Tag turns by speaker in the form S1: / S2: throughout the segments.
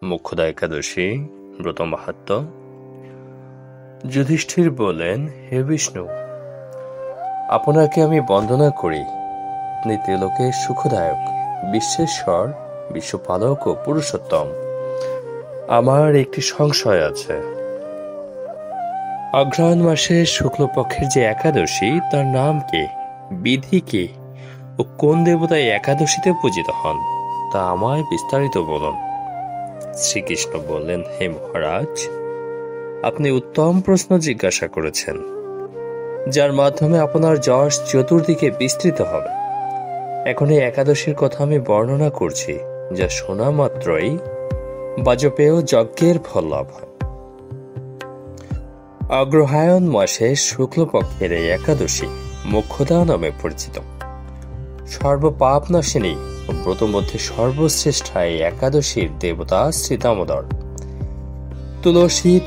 S1: মোক্ষদা একাদশী ব্রত মাহাত্ম্য। যুধিষ্ঠির বললেন, হে বিষ্ণু, আপনাকে আমি বন্দনা করি। আপনি ত্রিলোকের সুখদায়ক, বিশ্বেশ্বর, বিশ্বপালক ও পুরুষোত্তম। আমার একটি সংশয় আছে। অগ্রহায়ণ মাসের শুক্লপক্ষের যে একাদশী, তার নাম কি, বিধি কি ও কোন দেবতা এই একাদশীতে পূজিত হন, তা আমায় বিস্তারিত বলুন। শ্রীকৃষ্ণ বললেন, হে মহারাজ, আপনি উত্তম প্রশ্ন জিজ্ঞাসা করেছেন, যার মাধ্যমে আপনার যশ চতুর্দিকে বিস্তৃত হবে। এখন এই একাদশীর কথা আমি বর্ণনা করছি, যা শোনা মাত্রই বাজপেয় যজ্ঞের ফল লাভ হয়। অগ্রহায়ণ মাসে শুক্লপক্ষের এই একাদশী মোক্ষদা নামে পরিচিত। সর্বপাপ নাশিনী ও ব্রত মধ্যে সর্বশ্রেষ্ঠ এই একাদশীর দেবতা শ্রী দামোদর।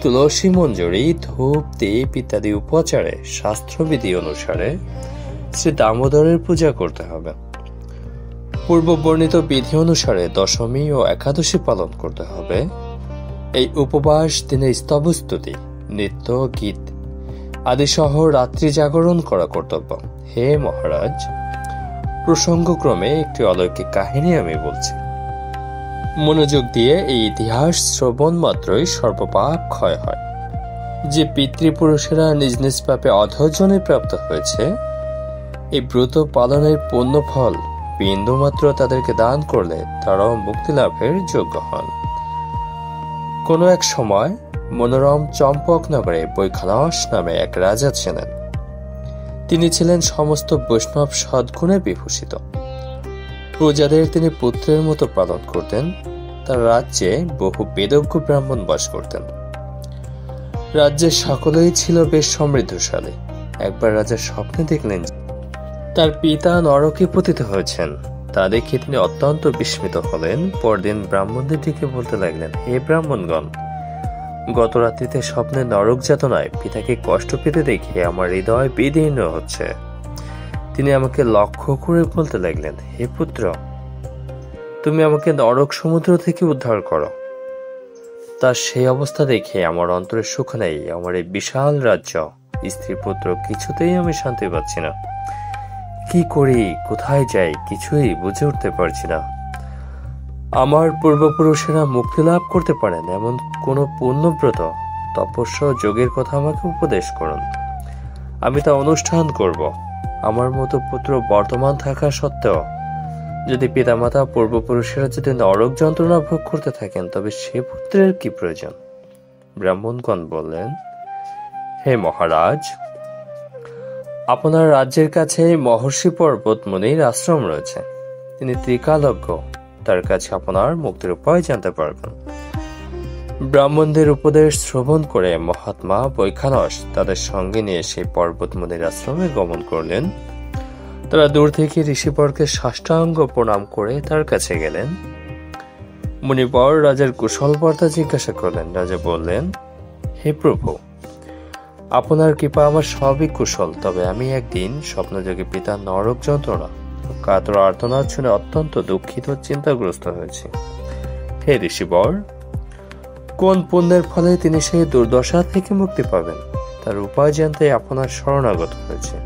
S1: তুলসী মঞ্জরি, ধূপ, দীপ ইত্যাদি উপচারে শাস্ত্রবিধি অনুসারে শ্রী দামোদরের পূজা করতে হবে। পূর্ব বর্ণিত বিধি অনুসারে দশমী ও একাদশী পালন করতে হবে। এই উপবাস দিনে স্তবস্তুতি, নৃত্য, গীত আদি সহ রাত্রি জাগরণ করা কর্তব্য। হে মহারাজ, প্রসঙ্গক্রমে একটি অলৌকিক কাহিনী আমি বলছি। মনোযোগ দিয়ে এই ইতিহাস শ্রবণ মাত্রই সর্বপাপ ক্ষয় হয়। যে পিতৃপুরুষেরা নিজ নিজ পাপে অধর্জনে প্রাপ্ত হয়েছে, এই ব্রত পালনের পুণ্য ফল বিন্দুমাত্র তাদেরকে দান করলে তারাও মুক্তি লাভের যোগ্য হন। কোন এক সময় মনোরম চম্পক নগরে বৈখানস নামে এক রাজা ছিলেন। তিনি ছিলেন সমস্ত বৈষ্ণব সদ্গুণে বিভূষিত। প্রজাদের তিনি পুত্রের মতো পালন করতেন। তার রাজ্যে বহু বেদজ্ঞ ব্রাহ্মণ বাস করতেন। রাজ্যের সকলেই ছিল বেশ সমৃদ্ধশালী। একবার রাজা স্বপ্নে দেখলেন তার পিতা নরকে পতিত হয়েছেন। তা দেখে তিনি অত্যন্ত বিস্মিত হলেন। পরদিন ব্রাহ্মণদের ডেকে বলতে লাগলেন, হে ব্রাহ্মণগণ, গত রাত্রিতে স্বপ্নে নরক যাতনায় পিতাকে কষ্ট পেতে দেখে আমার হৃদয় বিদীর্ণ হচ্ছে। তিনি আমাকে লক্ষ্য করে বলতে লাগলেন, হে পুত্র, তুমি আমাকে নরক সমুদ্র থেকে উদ্ধার করো। তার সেই অবস্থা দেখে আমার অন্তরে সুখ নেই। আমার এই বিশাল রাজ্য, স্ত্রী, পুত্র, কিছুতেই আমি শান্তি পাচ্ছি না। কি করি, কোথায় যাই, কিছুই বুঝে উঠতে পারছি না। আমার পূর্বপুরুষেরা মুক্তি লাভ করতে পারেন এমন কোন পুণ্যব্রত, তপস্যা, যোগের কথা আমাকে উপদেশ করুন। আমি তা অনুষ্ঠান করব। আমার মতো পুত্র বর্তমান থাকা সত্ত্বেও যদি পিতামাতা পূর্বপুরুষেরা যদি নরক যন্ত্রণা ভোগ করতে থাকেন, তবে সে পুত্রের কি প্রয়োজন? ব্রাহ্মণগণ বললেন, হে মহারাজ, আপনার রাজ্যের কাছে মহর্ষি পর্বত মুনির আশ্রম রয়েছে। তিনি ত্রিকালজ্ঞ। তার কাছে আপনার মুক্তির উপায় জানতে পারবেন। ব্রাহ্মণদের উপদেশ শ্রবণ করে মহাত্মা বৈখানস তাদের সঙ্গে নিয়ে সেই পর্বত মুনির আশ্রমে গমন করলেন। তারা দূর থেকে ঋষিবরকে সাষ্টাঙ্গ প্রণাম করে তার কাছে গেলেন। মুনিবর রাজার কুশল বার্তা জিজ্ঞাসা করলেন। রাজা বললেন, হে প্রভু, আপনার কৃপা আমার সবই কুশল। তবে আমি একদিন স্বপ্নযোগে পিতার নরক যন্ত্রণা কাতর আর্তনাদ শুনে অত্যন্ত দুঃখিত, চিন্তাগ্রস্ত হয়েছি। হে ঋষিবর, কোন পুণ্যের ফলে তিনি সেই দুর্দশা থেকে মুক্তি পাবেন, তার উপায় জানতে আপনার শরণাগত হয়েছে।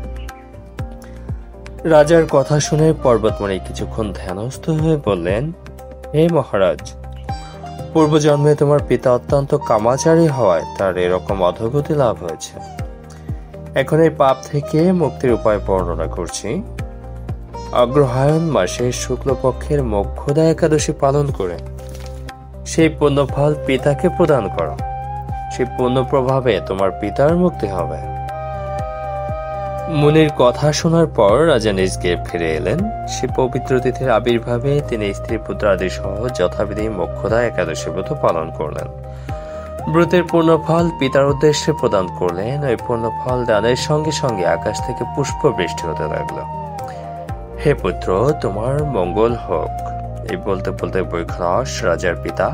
S1: রাজার কথা শুনে পর্বতমণি কিছুক্ষণ ধ্যানস্থ হয়ে বললেন, হে মহারাজ, পূর্বজন্মে তোমার পিতা অত্যন্ত কামাচারী হওয়ায় তার এরকম অধোগতি লাভ হয়েছে। এখন এই পাপ থেকে মুক্তির উপায় বর্ণনা করছি। অগ্রহায়ণ মাসে শুক্লপক্ষের মোক্ষদা একাদশী পালন করে সেই পুণ্যফল পিতাকে প্রদান করো। সেই পুণ্য প্রভাবে তোমার পিতার মুক্তি হবে। মুনির কথা শোনার পর রাজা নিজ গৃহে ফিরে এলেন। সে পবিত্র তিথির আবির্ভাবে তিনি স্ত্রী, পুত্র আদি সহ যথাবিধি মোক্ষদা একাদশী ব্রত পালন করলেন। ব্রতের পূর্ণফল পিতার উদ্দেশ্যে প্রদান করলেন। ওই পূর্ণফল দানের সঙ্গে সঙ্গে আকাশ থেকে পুষ্প বৃষ্টি হতে লাগলো। হে পুত্র, তোমার মঙ্গল হোক। এই বলতে বলতে বৈখানস রাজার পিতা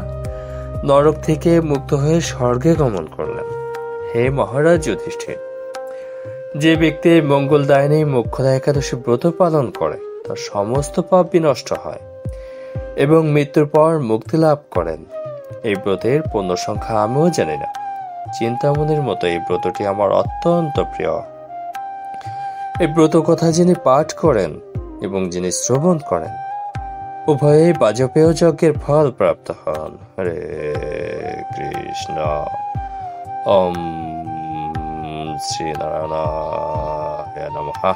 S1: নরক থেকে মুক্ত হয়ে স্বর্গে গমন করলেন। হে মহারাজ যুধিষ্ঠির, যে ব্যক্তি মঙ্গলদায়িনী মোক্ষদা একাদশী ব্রত পালন করে তার সমস্ত পাপ বিনষ্ট হয় এবং মৃত্যুর পর মুক্তি লাভ করেন। এই ব্রতের পূর্ণ সংখ্যা আমিও জানি না। চিন্তামণির মতো এই ব্রতটি আমার অত্যন্ত প্রিয়। এই ব্রত কথা যিনি পাঠ করেন এবং যিনি শ্রবণ করেন, উভয়েই বাজপেয় যজ্ঞের ফল প্রাপ্ত হন। হরে কৃষ্ণ। ওম শ্রী নারায়ণায় নমঃ।